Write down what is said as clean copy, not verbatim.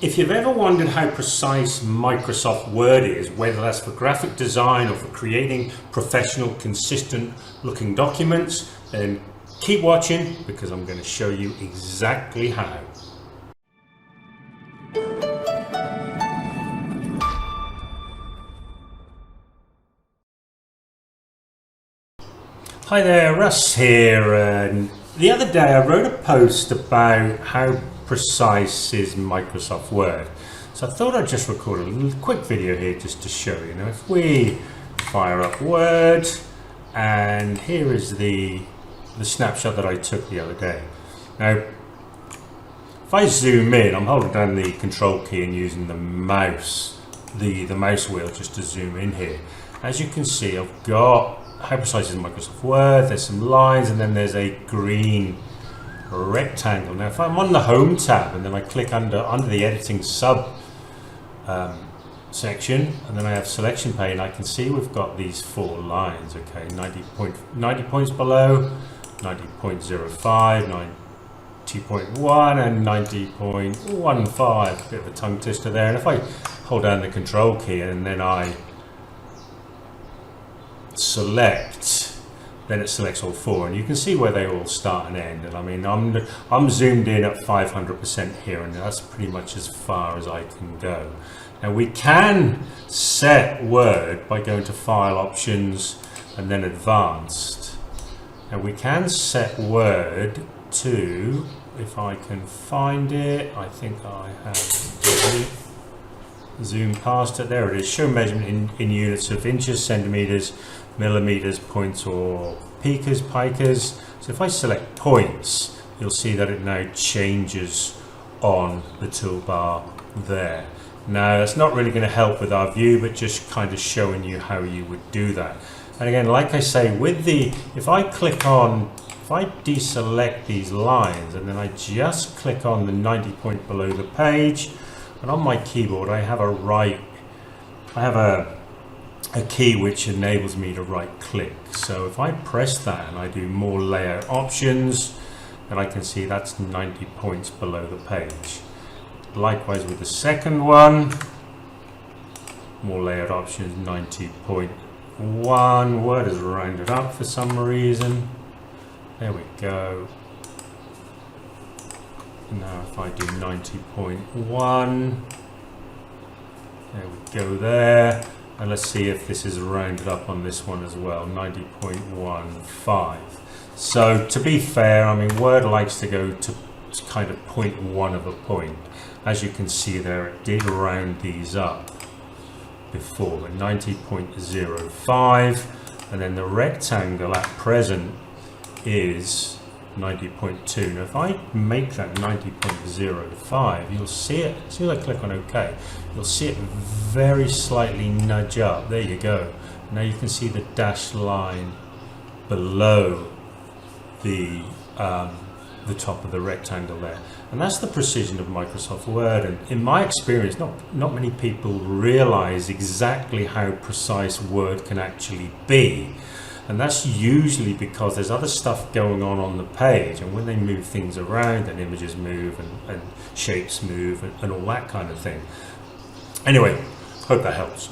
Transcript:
If you've ever wondered how precise Microsoft Word is, whether that's for graphic design or for creating professional, consistent looking documents, then keep watching because I'm going to show you exactly how. Hi there, Russ here. And the other day I wrote a post about how precise is Microsoft Word. So I thought I'd just record a little quick video here just to show you. Now if we fire up Word, and here is the snapshot that I took the other day. Now if I zoom in, I'm holding down the control key and using the mouse, the mouse wheel just to zoom in here. As you can see, I've got how precise is Microsoft Word, there's some lines, and then there's a green rectangle. Now if I'm on the Home tab and then I click under the editing sub section, and then I have selection pane, I can see we've got these 4 lines, okay, 90 points below, 90.05, 90.1 and 90.15, bit of a tongue twister there. And if I hold down the control key and then I select, then it selects all 4, and you can see where they all start and end. And I mean, I'm zoomed in at 500% here, and that's pretty much as far as I can go. Now we can set Word by going to File Options and then Advanced. And we can set Word to, if I can find it, I think I have zoom past it, there it is, show measurement in units of inches, centimeters, millimeters, points or picas. So if I select points, you'll see that it now changes on the toolbar there. Now that's not really going to help with our view, but just kind of showing you how you would do that. And again, like I say, with if I deselect these lines and then I just click on the 90 point below the page, and on my keyboard I have a key which enables me to right click. So if I press that and I do more layout options, then I can see that's 90 points below the page. Likewise with the second one, more layout options, 90.1. Word is rounded up for some reason. There we go. Now if I do 90.1, there we go there. And let's see if this is rounded up on this one as well, 90.15. So to be fair, I mean, Word likes to go to kind of 0.1 of a point. As you can see there, it did round these up before, but 90.05, and then the rectangle at present is 90.2. Now if I make that 90.05, you'll see it, as soon as I click on OK, you'll see it very slightly nudge up. There you go. Now you can see the dashed line below the top of the rectangle there. And that's the precision of Microsoft Word. And in my experience, not many people realize exactly how precise Word can actually be. And that's usually because there's other stuff going on the page, and when they move things around, then images move and shapes move and all that kind of thing. Anyway, hope that helps.